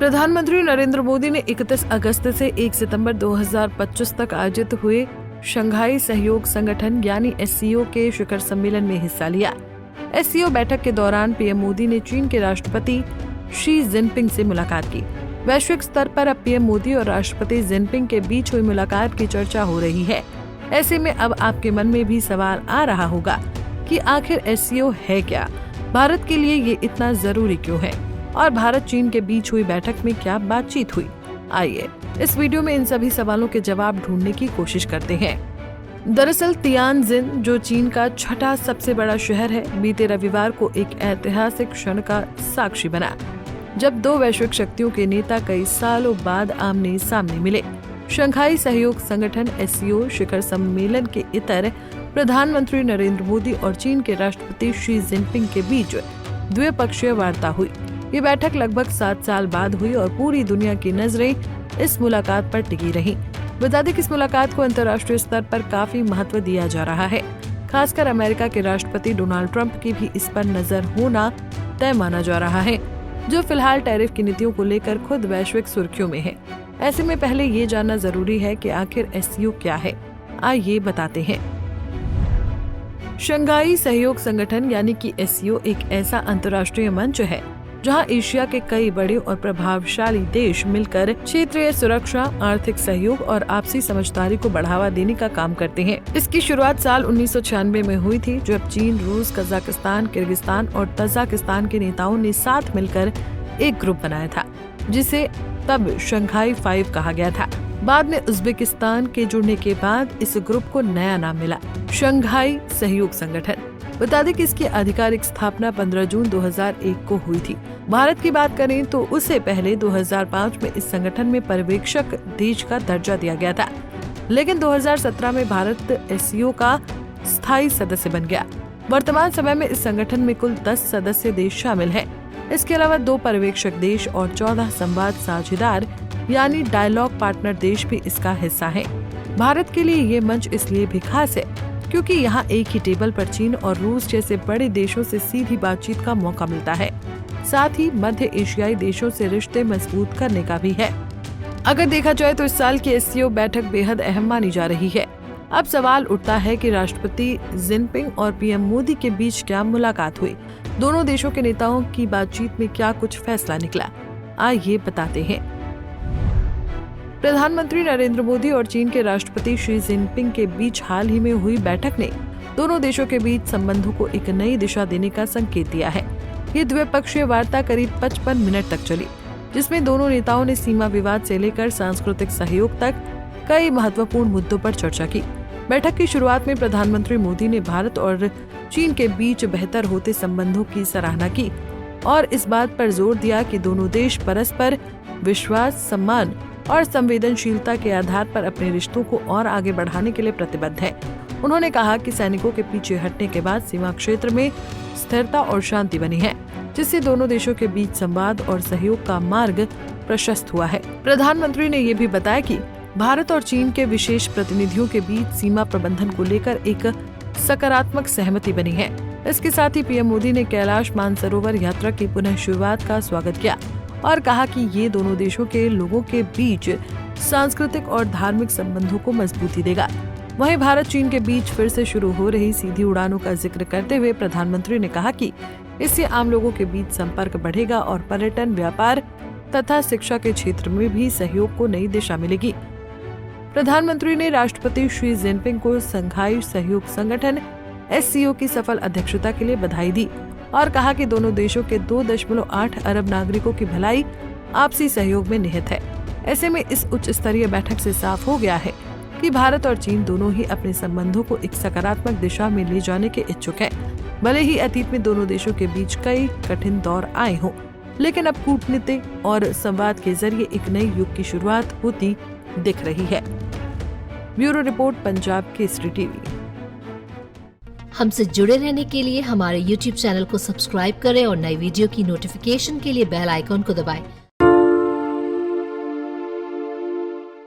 प्रधानमंत्री नरेंद्र मोदी ने 31 अगस्त से 1 सितंबर 2025 तक आयोजित हुए शंघाई सहयोग संगठन यानी SCO के शिखर सम्मेलन में हिस्सा लिया। SCO बैठक के दौरान पीएम मोदी ने चीन के राष्ट्रपति शी जिनपिंग से मुलाकात की। वैश्विक स्तर पर अब पीएम मोदी और राष्ट्रपति जिनपिंग के बीच हुई मुलाकात की चर्चा हो रही है। ऐसे में अब आपके मन में भी सवाल आ रहा होगा कि आखिर SCO है क्या, भारत के लिए ये इतना जरूरी क्यों है और भारत चीन के बीच हुई बैठक में क्या बातचीत हुई। आइए इस वीडियो में इन सभी सवालों के जवाब ढूंढने की कोशिश करते हैं। दरअसल तियानजिन, जो चीन का छठा सबसे बड़ा शहर है, बीते रविवार को एक ऐतिहासिक क्षण का साक्षी बना, जब दो वैश्विक शक्तियों के नेता कई सालों बाद आमने सामने मिले। शंघाई सहयोग संगठन SCO शिखर सम्मेलन के इतर प्रधानमंत्री नरेंद्र मोदी और चीन के राष्ट्रपति शी जिनपिंग के बीच द्विपक्षीय वार्ता हुई। ये बैठक लगभग 7 साल बाद हुई और पूरी दुनिया की नजरें इस मुलाकात पर टिकी रहीं। बता दें कि इस मुलाकात को अंतर्राष्ट्रीय स्तर पर काफी महत्व दिया जा रहा है। खासकर अमेरिका के राष्ट्रपति डोनाल्ड ट्रंप की भी इस पर नजर होना तय माना जा रहा है, जो फिलहाल टैरिफ की नीतियों को लेकर खुद वैश्विक सुर्खियों में है। ऐसे में पहले ये जानना जरूरी है कि आखिर SCO क्या है। आइए बताते हैं। शंघाई सहयोग संगठन यानी कि SCO एक ऐसा अंतर्राष्ट्रीय मंच है जहां एशिया के कई बड़े और प्रभावशाली देश मिलकर क्षेत्रीय सुरक्षा, आर्थिक सहयोग और आपसी समझदारी को बढ़ावा देने का काम करते हैं। इसकी शुरुआत साल 1996 में हुई थी, जब चीन, रूस, कजाकिस्तान, किर्गिस्तान और तजाकिस्तान के नेताओं ने साथ मिलकर एक ग्रुप बनाया था, जिसे तब शंघाई 5 कहा गया था। बाद में उज्बेकिस्तान के जुड़ने के बाद इस ग्रुप को नया नाम मिला, शंघाई सहयोग संगठन। बता दें कि इसकी आधिकारिक स्थापना 15 जून 2001 को हुई थी। भारत की बात करें तो उसे पहले 2005 में इस संगठन में पर्यवेक्षक देश का दर्जा दिया गया था, लेकिन 2017 में भारत SCO का स्थायी सदस्य बन गया। वर्तमान समय में इस संगठन में कुल 10 सदस्य देश शामिल हैं। इसके अलावा 2 पर्यवेक्षक देश और 14 संवाद साझेदार यानी डायलॉग पार्टनर देश भी इसका हिस्सा हैं। भारत के लिए ये मंच इसलिए भी खास है क्योंकि यहाँ एक ही टेबल पर चीन और रूस जैसे बड़े देशों से सीधी बातचीत का मौका मिलता है। साथ ही मध्य एशियाई देशों से रिश्ते मजबूत करने का भी है। अगर देखा जाए तो इस साल की SCO बैठक बेहद अहम मानी जा रही है। अब सवाल उठता है कि राष्ट्रपति जिनपिंग और पीएम मोदी के बीच क्या मुलाकात हुई, दोनों देशों के नेताओं की बातचीत में क्या कुछ फैसला निकला। आइए बताते हैं। प्रधानमंत्री नरेंद्र मोदी और चीन के राष्ट्रपति शी जिनपिंग के बीच हाल ही में हुई बैठक ने दोनों देशों के बीच संबंधों को एक नई दिशा देने का संकेत दिया है। ये द्विपक्षीय वार्ता करीब 55 मिनट तक चली, जिसमें दोनों नेताओं ने सीमा विवाद से लेकर सांस्कृतिक सहयोग तक कई महत्वपूर्ण मुद्दों पर चर्चा की। बैठक की शुरुआत में प्रधानमंत्री मोदी ने भारत और चीन के बीच बेहतर होते संबंधों की सराहना की और इस बात पर जोर दिया कि दोनों देश परस्पर विश्वास, सम्मान और संवेदनशीलता के आधार पर अपने रिश्तों को और आगे बढ़ाने के लिए प्रतिबद्ध है। उन्होंने कहा कि सैनिकों के पीछे हटने के बाद सीमा क्षेत्र में स्थिरता और शांति बनी है, जिससे दोनों देशों के बीच संवाद और सहयोग का मार्ग प्रशस्त हुआ है। प्रधानमंत्री ने ये भी बताया कि भारत और चीन के विशेष प्रतिनिधियों के बीच सीमा प्रबंधन को लेकर एक सकारात्मक सहमति बनी है। इसके साथ ही पीएम मोदी ने कैलाश मानसरोवर यात्रा की पुनः शुरुआत का स्वागत किया और कहा कि ये दोनों देशों के लोगों के बीच सांस्कृतिक और धार्मिक संबंधों को मजबूती देगा। वहीं भारत चीन के बीच फिर से शुरू हो रही सीधी उड़ानों का जिक्र करते हुए प्रधानमंत्री ने कहा कि इससे आम लोगों के बीच संपर्क बढ़ेगा और पर्यटन, व्यापार तथा शिक्षा के क्षेत्र में भी सहयोग को नई दिशा मिलेगी। प्रधानमंत्री ने राष्ट्रपति शी जिनपिंग को शंघाई सहयोग संगठन SCO की सफल अध्यक्षता के लिए बधाई दी और कहा कि दोनों देशों के 2.8 अरब नागरिकों की भलाई आपसी सहयोग में निहित है। ऐसे में इस उच्च स्तरीय बैठक से साफ हो गया है कि भारत और चीन दोनों ही अपने संबंधों को एक सकारात्मक दिशा में ले जाने के इच्छुक हैं। भले ही अतीत में दोनों देशों के बीच कई कठिन दौर आए हों, लेकिन अब कूटनीति और संवाद के जरिए एक नए युग की शुरुआत होती दिख रही है। Bureau report, Punjab Kesari TV. हमसे जुड़े रहने के लिए हमारे YouTube चैनल को सब्सक्राइब करें और नई वीडियो की नोटिफिकेशन के लिए बेल आइकॉन को दबाएं।